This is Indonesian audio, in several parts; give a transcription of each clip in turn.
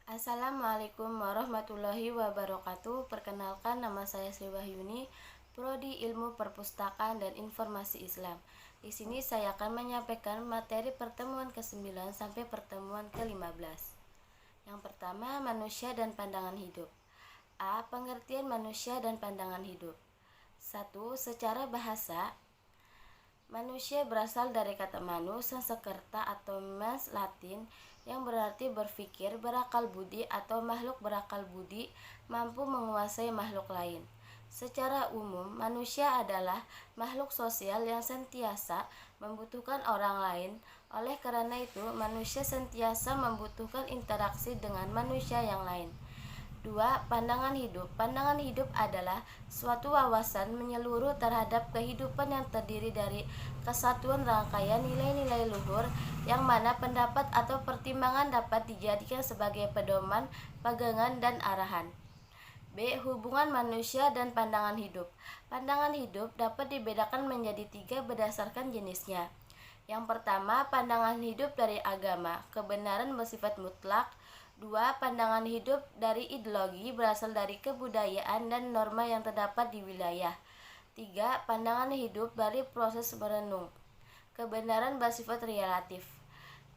Assalamualaikum warahmatullahi wabarakatuh. Perkenalkan, nama saya Sri Wahyuni, Prodi Ilmu Perpustakaan dan Informasi Islam. Di sini saya akan menyampaikan materi pertemuan ke-9 sampai pertemuan ke-15. Yang pertama, manusia dan pandangan hidup. A. Pengertian manusia dan pandangan hidup. 1. Secara bahasa, manusia berasal dari kata manus, Sanskerta atau mens Latin yang berarti berpikir, berakal budi atau makhluk berakal budi, mampu menguasai makhluk lain. Secara umum, manusia adalah makhluk sosial yang sentiasa membutuhkan orang lain. Oleh karena itu, manusia sentiasa membutuhkan interaksi dengan manusia yang lain. 2. Pandangan hidup. Pandangan hidup adalah suatu wawasan menyeluruh terhadap kehidupan yang terdiri dari kesatuan rangkaian nilai-nilai luhur yang mana pendapat atau pertimbangan dapat dijadikan sebagai pedoman, pegangan, dan arahan. B. Hubungan manusia dan pandangan hidup. Pandangan hidup dapat dibedakan menjadi 3 berdasarkan jenisnya. Yang pertama, pandangan hidup dari agama, kebenaran bersifat mutlak. 2. Pandangan hidup dari ideologi, berasal dari kebudayaan dan norma yang terdapat di wilayah. 3. Pandangan hidup dari proses merenung, kebenaran bersifat relatif.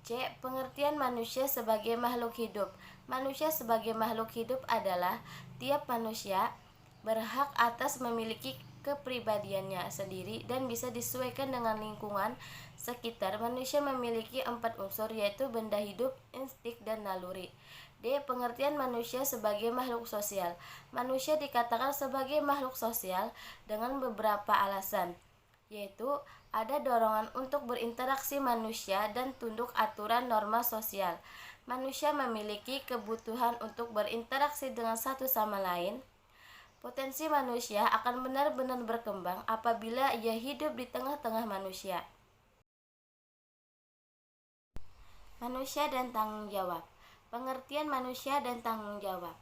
C. Pengertian manusia sebagai makhluk hidup. Manusia sebagai makhluk hidup adalah tiap manusia berhak atas memiliki kepribadiannya sendiri dan bisa disesuaikan dengan lingkungan sekitar. Manusia memiliki 4 unsur, yaitu benda hidup, insting, dan naluri. D. Pengertian manusia sebagai makhluk sosial. Manusia dikatakan sebagai makhluk sosial dengan beberapa alasan, yaitu ada dorongan untuk berinteraksi manusia dan tunduk aturan norma sosial. Manusia memiliki kebutuhan untuk berinteraksi dengan satu sama lain. Potensi manusia akan benar-benar berkembang apabila ia hidup di tengah-tengah manusia. Manusia dan tanggung jawab. Pengertian manusia dan tanggung jawab.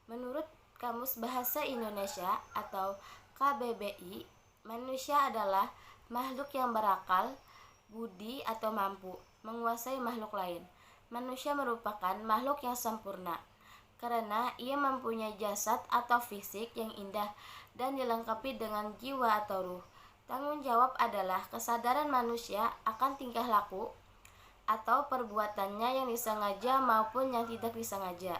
Menurut Kamus Bahasa Indonesia atau KBBI, manusia adalah makhluk yang berakal, budi atau mampu menguasai makhluk lain. Manusia merupakan makhluk yang sempurna karena ia mempunyai jasad atau fisik yang indah dan dilengkapi dengan jiwa atau ruh. Tanggung jawab adalah kesadaran manusia akan tingkah laku atau perbuatannya yang disengaja maupun yang tidak disengaja.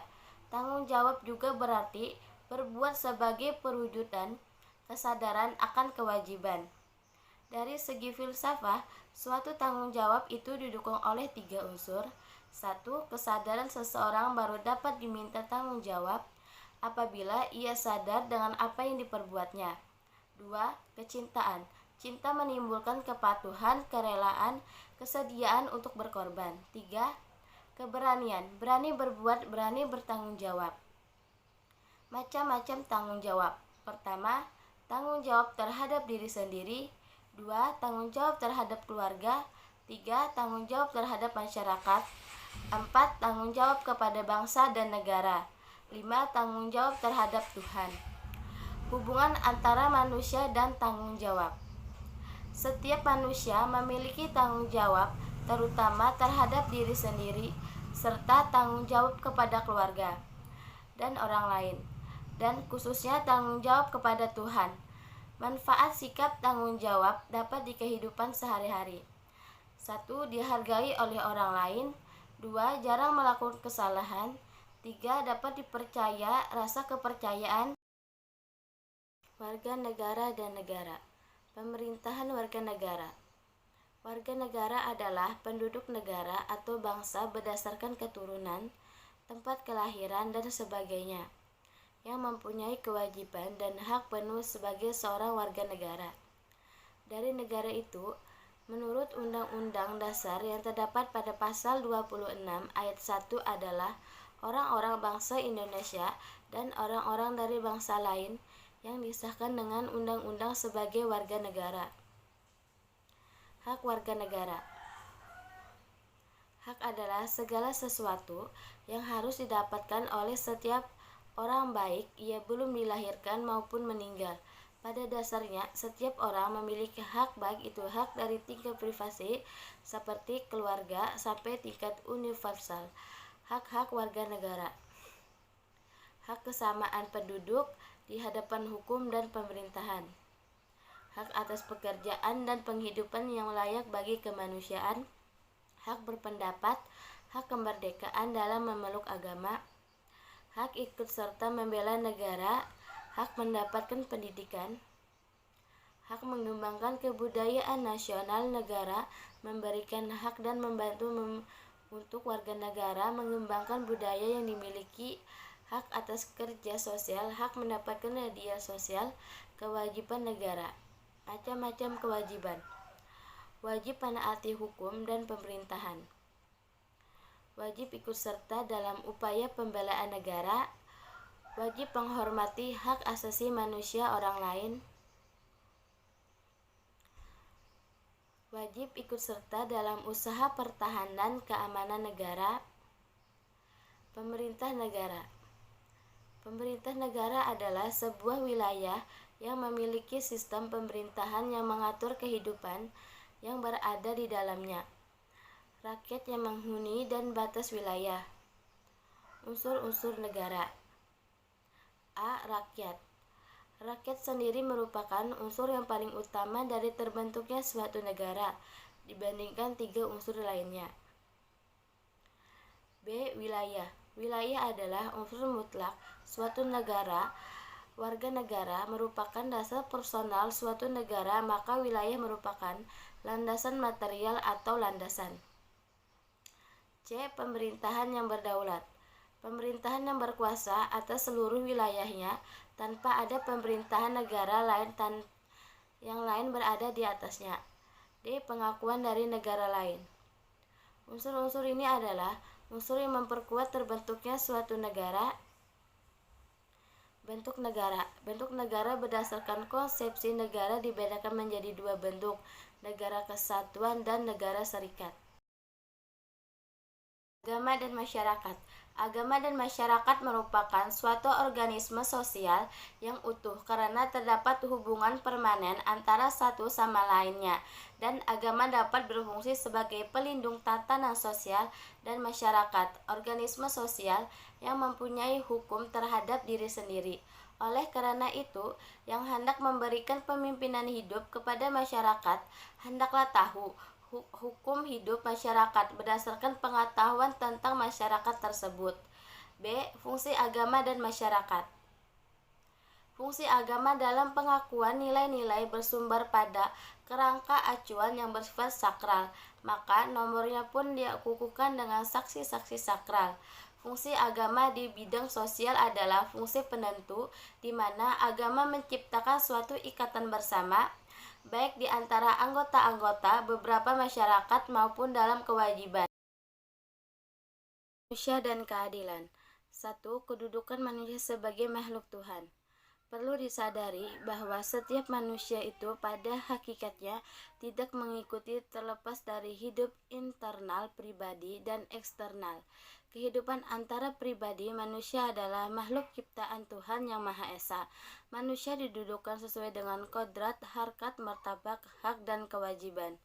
Tanggung jawab juga berarti berbuat sebagai perwujudan kesadaran akan kewajiban. Dari segi filsafah, suatu tanggung jawab itu didukung oleh 3 unsur. 1. Kesadaran seseorang baru dapat diminta tanggung jawab apabila ia sadar dengan apa yang diperbuatnya. 2. Kecintaan. Cinta menimbulkan kepatuhan, kerelaan, kesediaan untuk berkorban. 3. Keberanian. Berani berbuat, berani bertanggung jawab. Macam-macam tanggung jawab. Pertama, tanggung jawab terhadap diri sendiri. 2. Tanggung jawab terhadap keluarga. 3. Tanggung jawab terhadap masyarakat. 4. Tanggung jawab kepada bangsa dan negara. 5. Tanggung jawab terhadap Tuhan. Hubungan antara manusia dan tanggung jawab. Setiap manusia memiliki tanggung jawab, terutama terhadap diri sendiri, serta tanggung jawab kepada keluarga dan orang lain, dan khususnya tanggung jawab kepada Tuhan. Manfaat sikap tanggung jawab dapat di kehidupan sehari-hari. 1. Dihargai oleh orang lain. 2. Jarang melakukan kesalahan. 3. Dapat dipercaya, rasa kepercayaan warga negara dan negara. Pemerintahan warga negara. Warga negara adalah penduduk negara atau bangsa berdasarkan keturunan, tempat kelahiran, dan sebagainya, yang mempunyai kewajiban dan hak penuh sebagai seorang warga negara. Dari negara itu, menurut Undang-Undang Dasar yang terdapat pada pasal 26 ayat 1 adalah orang-orang bangsa Indonesia dan orang-orang dari bangsa lain yang disahkan dengan undang-undang sebagai warga negara. Hak warga negara. Hak adalah segala sesuatu yang harus didapatkan oleh setiap orang baik ia belum dilahirkan maupun meninggal. Pada dasarnya, setiap orang memiliki hak, baik itu hak dari tingkat privasi seperti keluarga sampai tingkat universal. Hak-hak warga negara. Hak kesamaan penduduk di hadapan hukum dan pemerintahan. Hak atas pekerjaan dan penghidupan yang layak bagi kemanusiaan. Hak berpendapat, hak kemerdekaan dalam memeluk agama, hak ikut serta membela negara, hak mendapatkan pendidikan, hak mengembangkan kebudayaan nasional negara, memberikan hak dan membantu untuk warga negara mengembangkan budaya yang dimiliki, hak atas kerja sosial, hak mendapatkan hadiah sosial, kewajiban negara. Macam-macam kewajiban. Wajib menaati hukum dan pemerintahan. Wajib ikut serta dalam upaya pembelaan negara. Wajib menghormati hak asasi manusia orang lain. Wajib ikut serta dalam usaha pertahanan keamanan negara. Pemerintah negara. Pemerintah negara adalah sebuah wilayah yang memiliki sistem pemerintahan yang mengatur kehidupan yang berada di dalamnya, rakyat yang menghuni dan batas wilayah. Unsur-unsur negara. A. Rakyat. Rakyat sendiri merupakan unsur yang paling utama dari terbentuknya suatu negara dibandingkan 3 unsur lainnya. B. Wilayah. Wilayah adalah unsur mutlak suatu negara. Warga negara merupakan dasar personal suatu negara, maka wilayah merupakan landasan material atau landasan. C. Pemerintahan yang berdaulat. Pemerintahan yang berkuasa atas seluruh wilayahnya tanpa ada pemerintahan negara lain yang lain berada di atasnya. D. Pengakuan dari negara lain. Unsur-unsur ini adalah unsur yang memperkuat terbentuknya suatu negara. Bentuk negara. Bentuk negara berdasarkan konsepsi negara dibedakan menjadi 2 bentuk, negara kesatuan dan negara serikat. Agama dan masyarakat. Agama dan masyarakat merupakan suatu organisme sosial yang utuh karena terdapat hubungan permanen antara satu sama lainnya, dan agama dapat berfungsi sebagai pelindung tatanan sosial dan masyarakat, organisme sosial yang mempunyai hukum terhadap diri sendiri. Oleh karena itu, yang hendak memberikan pemimpinan hidup kepada masyarakat hendaklah tahu hukum hidup masyarakat berdasarkan pengetahuan tentang masyarakat tersebut. B. Fungsi agama dan masyarakat. Fungsi agama dalam pengakuan nilai-nilai bersumber pada kerangka acuan yang bersifat sakral, maka nomornya pun dikukuhkan dengan saksi-saksi sakral. Fungsi agama di bidang sosial adalah fungsi penentu, di mana agama menciptakan suatu ikatan bersama, baik di antara anggota-anggota beberapa masyarakat maupun dalam kewajiban. Manusia dan keadilan. 1. Kedudukan manusia sebagai makhluk Tuhan. Perlu disadari bahwa setiap manusia itu pada hakikatnya tidak mengikuti terlepas dari hidup internal pribadi dan eksternal. Kehidupan antara pribadi manusia adalah makhluk ciptaan Tuhan yang Maha Esa. Manusia didudukkan sesuai dengan kodrat, harkat, martabat, hak, dan kewajiban.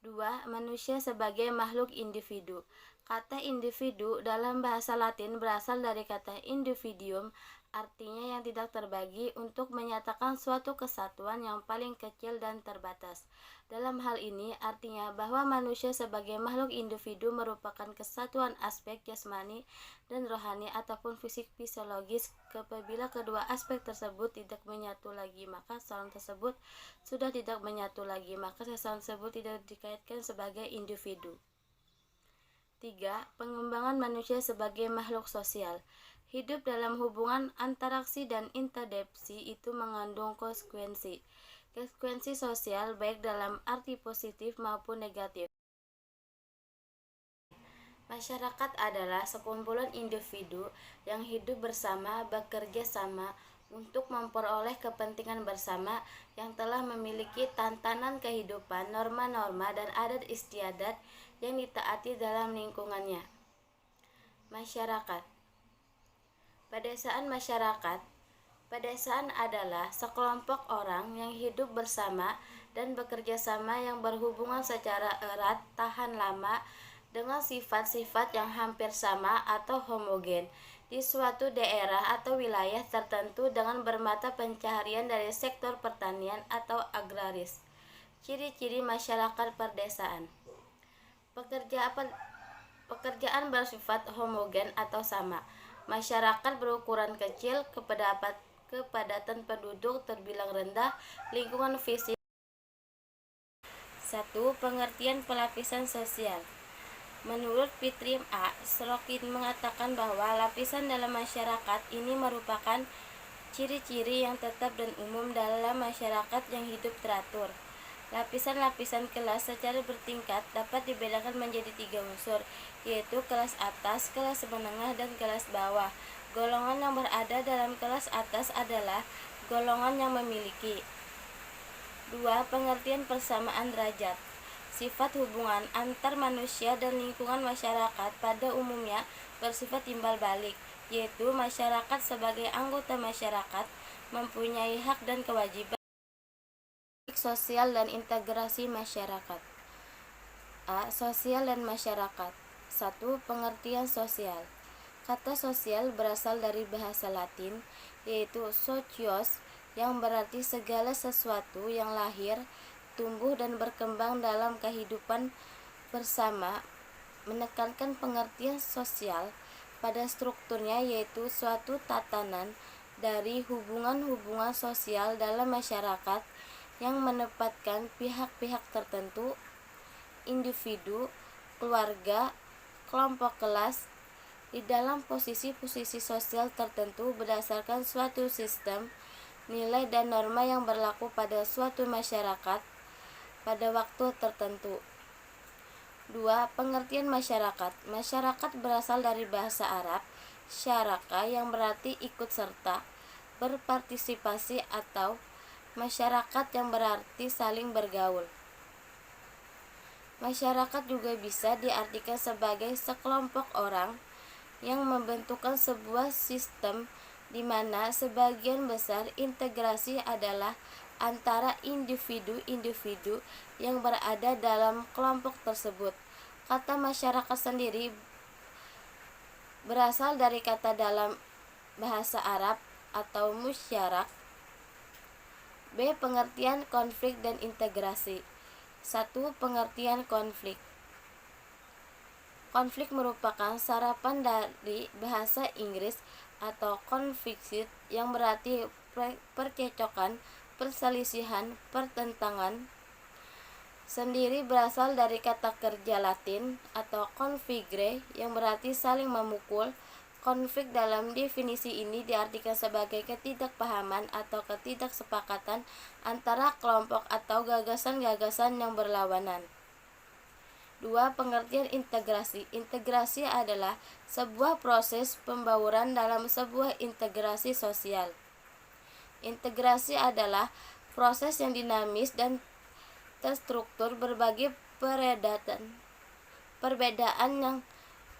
2. Manusia sebagai makhluk individu. Kata individu dalam bahasa Latin berasal dari kata individuum, artinya yang tidak terbagi, untuk menyatakan suatu kesatuan yang paling kecil dan terbatas. Dalam hal ini artinya bahwa manusia sebagai makhluk individu merupakan kesatuan aspek jasmani dan rohani ataupun fisik fisiologis. Apabila kedua aspek tersebut tidak menyatu lagi, maka seseorang tersebut sudah tidak menyatu lagi, maka seseorang tersebut tidak dikaitkan sebagai individu. 3. Pengembangan manusia sebagai makhluk sosial. Hidup dalam hubungan antaraksi dan interdepsi itu mengandung konsekuensi sosial baik dalam arti positif maupun negatif. Masyarakat adalah sekumpulan individu yang hidup bersama, bekerja sama untuk memperoleh kepentingan bersama, yang telah memiliki tatanan kehidupan, norma-norma, dan adat istiadat yang ditaati dalam lingkungannya. Masyarakat. Pedesaan masyarakat. Pedesaan adalah sekelompok orang yang hidup bersama dan bekerja sama yang berhubungan secara erat, tahan lama, dengan sifat-sifat yang hampir sama atau homogen di suatu daerah atau wilayah tertentu dengan bermata pencaharian dari sektor pertanian atau agraris. Ciri-ciri masyarakat perdesaan. Pekerjaan bersifat homogen atau sama. Masyarakat berukuran kecil, kepadatan penduduk terbilang rendah, lingkungan fisik. 1. Pengertian pelapisan sosial. Menurut Fitri A. Srokin mengatakan bahwa lapisan dalam masyarakat ini merupakan ciri-ciri yang tetap dan umum dalam masyarakat yang hidup teratur. Lapisan-lapisan kelas secara bertingkat dapat dibedakan menjadi 3 unsur, yaitu kelas atas, kelas menengah, dan kelas bawah. Golongan yang berada dalam kelas atas adalah golongan yang memiliki 2. Pengertian persamaan derajat. Sifat hubungan antar manusia dan lingkungan masyarakat pada umumnya bersifat timbal balik, yaitu masyarakat sebagai anggota masyarakat mempunyai hak dan kewajiban sosial dan integrasi masyarakat. A. Sosial dan masyarakat. 1. Pengertian sosial. Kata sosial berasal dari bahasa Latin, yaitu socios, yang berarti segala sesuatu yang lahir, tumbuh dan berkembang dalam kehidupan bersama, menekankan pengertian sosial pada strukturnya, yaitu suatu tatanan dari hubungan-hubungan sosial dalam masyarakat yang menempatkan pihak-pihak tertentu, individu, keluarga, kelompok kelas, di dalam posisi-posisi sosial tertentu berdasarkan suatu sistem nilai dan norma yang berlaku pada suatu masyarakat pada waktu tertentu. 2. Pengertian masyarakat. Masyarakat berasal dari bahasa Arab syaraka yang berarti ikut serta, berpartisipasi, atau masyarakat yang berarti saling bergaul. Masyarakat juga bisa diartikan sebagai sekelompok orang yang membentukkan sebuah sistem di mana sebagian besar integrasi adalah antara individu-individu yang berada dalam kelompok tersebut. Kata masyarakat sendiri berasal dari kata dalam bahasa Arab atau musyarak. B. Pengertian konflik dan integrasi. 1. Pengertian konflik. Konflik merupakan sarapan dari bahasa Inggris atau conflict yang berarti percecokan, perselisihan, pertentangan. Sendiri berasal dari kata kerja Latin atau configere yang berarti saling memukul. Konflik dalam definisi ini diartikan sebagai ketidakpahaman atau ketidaksepakatan antara kelompok atau gagasan-gagasan yang berlawanan. 2. Pengertian integrasi. Integrasi adalah sebuah proses pembauran dalam sebuah integrasi sosial. Integrasi adalah proses yang dinamis dan terstruktur berbagai perbedaan yang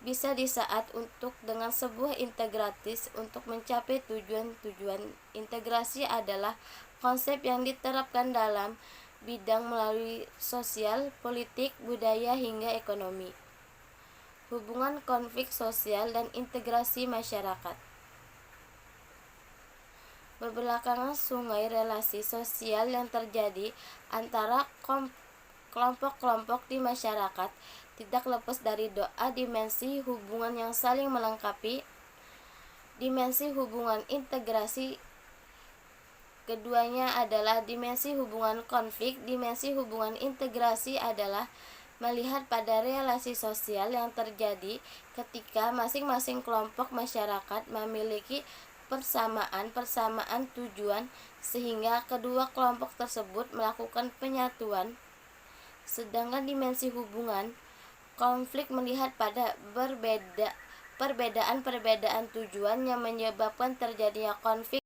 bisa disaat untuk dengan sebuah integratis untuk mencapai tujuan-tujuan. Integrasi adalah konsep yang diterapkan dalam bidang melalui sosial, politik, budaya, hingga ekonomi. Hubungan konflik sosial dan integrasi masyarakat. Berbelakangan sungai relasi sosial yang terjadi antara kelompok-kelompok di masyarakat tidak lepas dari doa dimensi hubungan yang saling melengkapi. Dimensi hubungan integrasi keduanya adalah dimensi hubungan konflik. Dimensi hubungan integrasi adalah melihat pada relasi sosial yang terjadi ketika masing-masing kelompok masyarakat memiliki persamaan tujuan sehingga kedua kelompok tersebut melakukan penyatuan. Sedangkan dimensi hubungan konflik melihat pada perbedaan tujuan yang menyebabkan terjadinya konflik.